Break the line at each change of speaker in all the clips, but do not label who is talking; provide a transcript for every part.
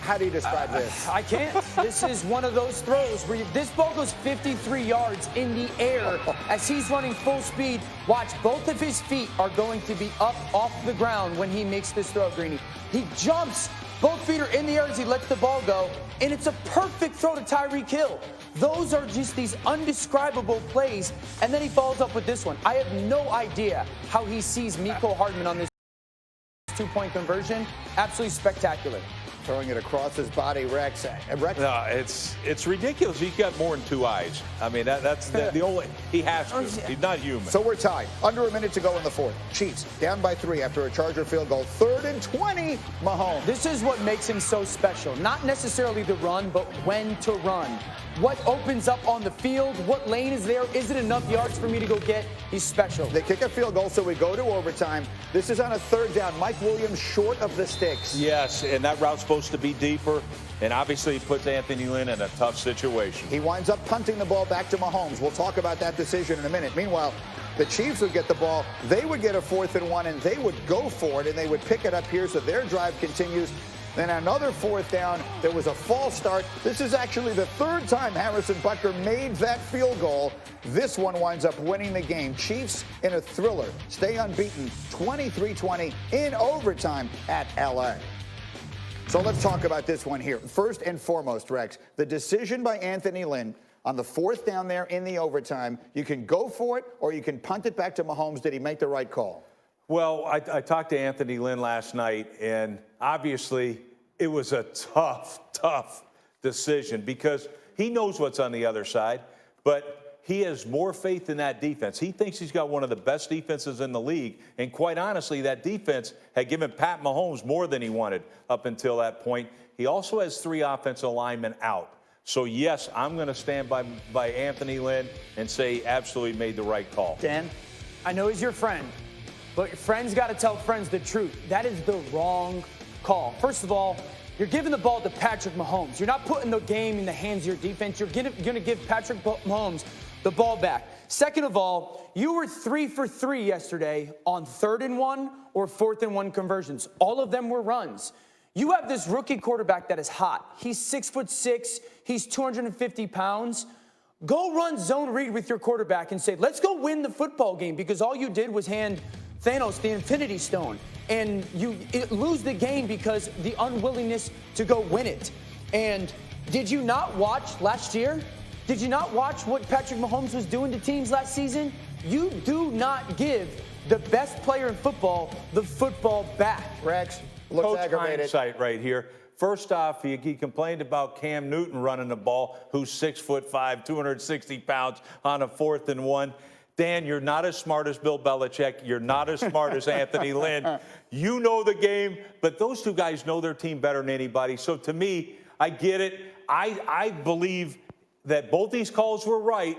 How do you describe this?
I can't. This is one of those throws where this ball goes 53 yards in the air as he's running full speed. Watch, both of his feet are going to be up off the ground when he makes this throw, Greeny. He jumps, both feet are in the air as he lets the ball go, and it's a perfect throw to Tyreek Hill. Those are just these undescribable plays, and then he follows up with this one. I have no idea how he sees Mecole Hardman on this two-point conversion. Absolutely spectacular.
Throwing it across his body, Rex.
No, it's ridiculous. He's got more than two eyes. I mean, that's the only. He has to. He's not human.
So we're tied. Under a minute to go in the fourth. Chiefs down by 3 after a Charger field goal. 3rd and 20. Mahomes.
This is what makes him so special. Not necessarily the run, but when to run. What opens up on the field? What lane is there? Is it enough yards for me to go get? He's special.
They kick a field goal, so we go to overtime. This is on a 3rd down. Mike Williams short of the sticks.
Yes, and that route's supposed to be deeper, and obviously it puts Anthony Lynn in a tough situation.
He winds up punting the ball back to Mahomes. We'll talk about that decision in a minute. Meanwhile, the Chiefs would get the ball. They would get a 4th and 1, and they would go for it, and they would pick it up here, so their drive continues. Then another 4th down. There was a false start. This is actually the 3rd time Harrison Butker made that field goal. This one winds up winning the game. Chiefs in a thriller. Stay unbeaten 23-20 in overtime at LA. So let's talk about this one here. First and foremost, Rex, the decision by Anthony Lynn on the 4th down there in the overtime. You can go for it or you can punt it back to Mahomes. Did he make the right call?
Well, I talked to Anthony Lynn last night, and obviously it was a tough decision because he knows what's on the other side, but he has more faith in that defense. He thinks he's got one of the best defenses in the league, and quite honestly, that defense had given Pat Mahomes more than he wanted up until that point. He also has 3 offensive linemen out. So, yes, I'm going to stand by Anthony Lynn and say absolutely made the right call.
Dan, I know he's your friend. But your friends got to tell friends the truth. That is the wrong call. First of all, you're giving the ball to Patrick Mahomes. You're not putting the game in the hands of your defense. You're going to give Patrick Mahomes the ball back. Second of all, you were 3 for 3 yesterday on 3rd and 1 or 4th and 1 conversions. All of them were runs. You have this rookie quarterback that is hot. He's 6'6". He's 250 pounds. Go run zone read with your quarterback and say, let's go win the football game, because all you did was hand Thanos the Infinity Stone, and you lose the game because the unwillingness to go win it. And did you not watch last year? Did you not watch what Patrick Mahomes was doing to teams last season? You do not give the best player in football the football back.
Rex looks
Coach
aggravated.
Hindsight right here. First off, he complained about Cam Newton running the ball, who's 6'5", 260 pounds on a 4th and 1. Dan, you're not as smart as Bill Belichick. You're not as smart as Anthony Lynn. You know the game, but those two guys know their team better than anybody. So to me, I get it. I believe that both these calls were right.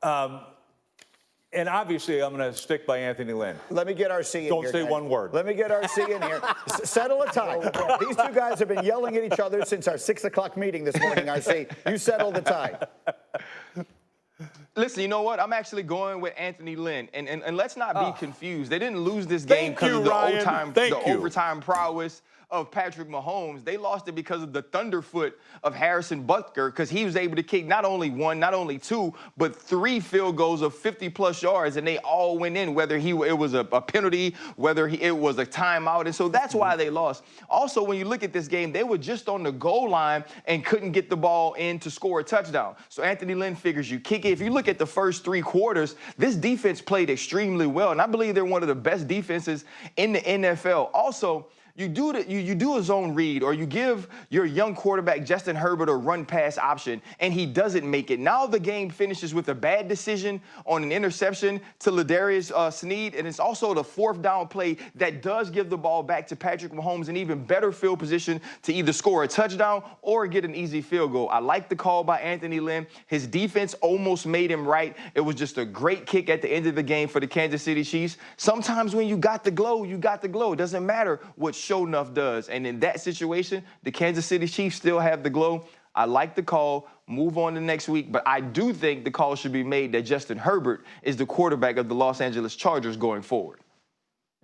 And obviously, I'm going to stick by Anthony Lynn.
Let me get RC in here.
Don't say
guys.
one word.
Let me get RC in here. Settle a tie. These two guys have been yelling at each other since our 6 o'clock meeting this morning, RC. You settle the tie.
Listen, you know what? I'm actually going with Anthony Lynn. And let's not be confused. They didn't lose this game because of the overtime prowess of Patrick Mahomes. They lost it because of the thunderfoot of Harrison Butker, because he was able to kick not only 1, not only 2, but 3 field goals of 50-plus yards, and they all went in, whether it was a penalty, whether it was a timeout, and so that's why they lost. Also, when you look at this game, they were just on the goal line and couldn't get the ball in to score a touchdown. So Anthony Lynn figures you kick it. If you look at the first 3 quarters, this defense played extremely well, and I believe they're one of the best defenses in the NFL. Also, you do a zone read, or you give your young quarterback Justin Herbert a run-pass option, and he doesn't make it. Now the game finishes with a bad decision on an interception to Ladarius Sneed, and it's also the 4th down play that does give the ball back to Patrick Mahomes in even better field position to either score a touchdown or get an easy field goal. I like the call by Anthony Lynn. His defense almost made him right. It was just a great kick at the end of the game for the Kansas City Chiefs. Sometimes when you got the glow, you got the glow. It doesn't matter what show enough does. And in that situation, the Kansas City Chiefs still have the glow. I like the call. Move on to next week. But I do think the call should be made that Justin Herbert is the quarterback of the Los Angeles Chargers going forward.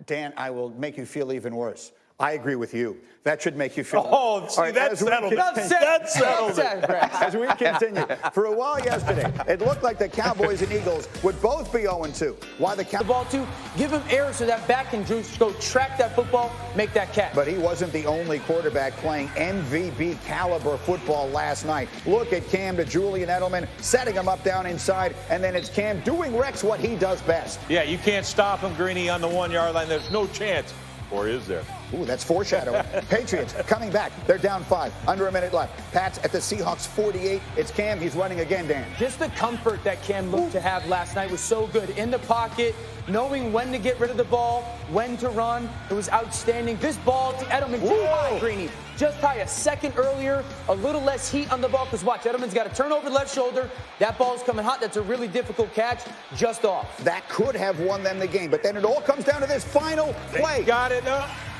Dan, I will make you feel even worse. I agree with you. That should make you feel.
Oh, see, that's settled. That's settled.
As we continue, for a while yesterday, it looked like the Cowboys and Eagles would both be 0-2. Why the
ball to give him air so that back can go track that football, make that catch.
But he wasn't the only quarterback playing MVP caliber football last night. Look at Cam to Julian Edelman, setting him up down inside, and then it's Cam doing Rex what he does best.
Yeah, you can't stop him, Greeny, on the 1 yard line. There's no chance. Or is there?
Ooh, that's foreshadowing. Patriots coming back. They're down 5. Under a minute left. Pats at the Seahawks 48. It's Cam. He's running again, Dan.
Just the comfort that Cam looked to have last night was so good. In the pocket, knowing when to get rid of the ball, when to run. It was outstanding. This ball to Edelman, too high, Greeny. Just high a second earlier. A little less heat on the ball because, watch, Edelman's got to turn over the left shoulder. That ball's coming hot. That's a really difficult catch. Just off.
That could have won them the game. But then it all comes down to this final play.
They got it.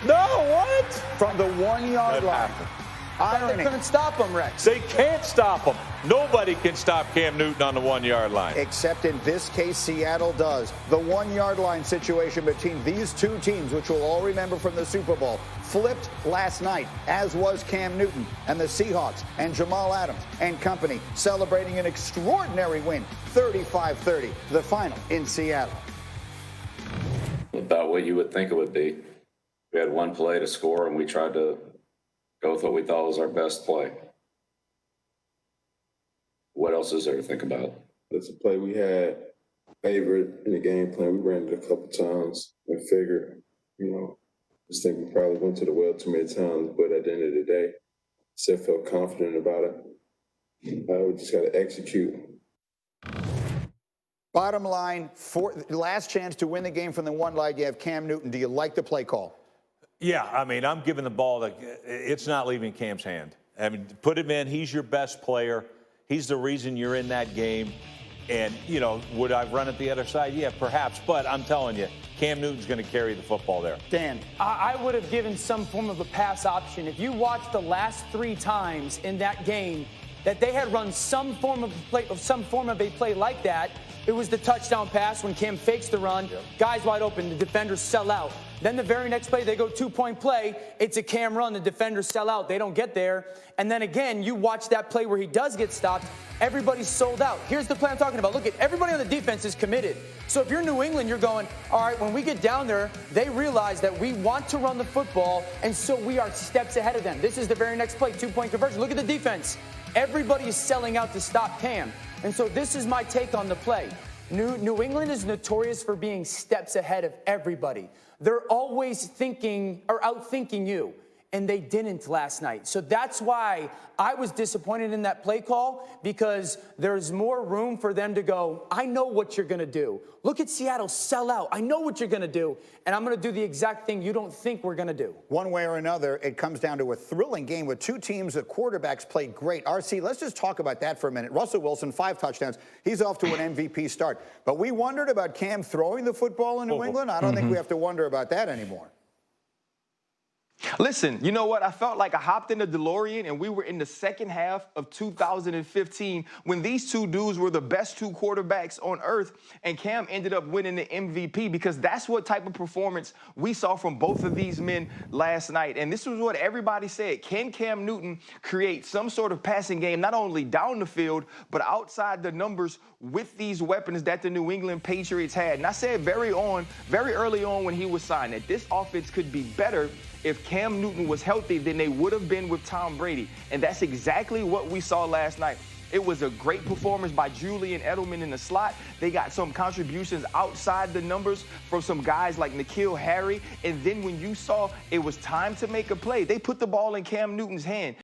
No, what?
From the 1 yard line.
They couldn't stop him, Rex.
They can't stop him. Nobody can stop Cam Newton on the 1 yard line.
Except in this case, Seattle does. The 1 yard line situation between these two teams, which we'll all remember from the Super Bowl, flipped last night, as was Cam Newton and the Seahawks and Jamal Adams and company celebrating an extraordinary win, 35-30, the final in Seattle.
About what you would think it would be. We had one play to score, and we tried to go with what we thought was our best play. What else is there to think about?
That's a play we had favorite in the game plan. We ran it a couple times and figured, just think we probably went to the well too many times, but at the end of the day, still felt confident about it. We just got to execute.
Bottom line, last chance to win the game from the 1 line. You have Cam Newton. Do you like the play call?
Yeah, I mean, I'm giving the ball it's not leaving Cam's hand. I mean, put him in. He's your best player. He's the reason you're in that game. And, would I run it the other side? Yeah, perhaps. But I'm telling you, Cam Newton's going to carry the football there.
Dan.
I would have given some form of a pass option. If you watch the last 3 times in that game that they had run some form of a play like that, it was the touchdown pass when Cam fakes the run. Yep. Guys wide open. The defenders sell out. Then the very next play, they go 2-point play. It's a Cam run. The defenders sell out. They don't get there. And then again, you watch that play where he does get stopped. Everybody's sold out. Here's the play I'm talking about. Look, everybody on the defense is committed. So if you're New England, you're going, all right, when we get down there, they realize that we want to run the football, and so we are steps ahead of them. This is the very next play, 2-point conversion. Look at the defense. Everybody is selling out to stop Cam. And so this is my take on the play. New England is notorious for being steps ahead of everybody. They're always thinking or outthinking you, and they didn't last night. So that's why I was disappointed in that play call, because there's more room for them to go, I know what you're going to do. Look at Seattle sell out. I know what you're going to do, and I'm going to do the exact thing you don't think we're going to do.
One way or another, it comes down to a thrilling game with two teams that quarterbacks played great. RC, let's just talk about that for a minute. Russell Wilson, 5 touchdowns. He's off to an MVP start. But we wondered about Cam throwing the football in New England. I don't think we have to wonder about that anymore.
Listen, you know what? I felt like I hopped in the DeLorean and we were in the second half of 2015 when these two dudes were the best 2 quarterbacks on earth, and Cam ended up winning the MVP because that's what type of performance we saw from both of these men last night. And this was what everybody said. Can Cam Newton create some sort of passing game, not only down the field, but outside the numbers with these weapons that the New England Patriots had? And I said very early on when he was signed that this offense could be better if Cam Newton was healthy than they would have been with Tom Brady. And that's exactly what we saw last night. It was a great performance by Julian Edelman in the slot. They got some contributions outside the numbers from some guys like N'Keal Harry. And then when you saw it was time to make a play, they put the ball in Cam Newton's hand.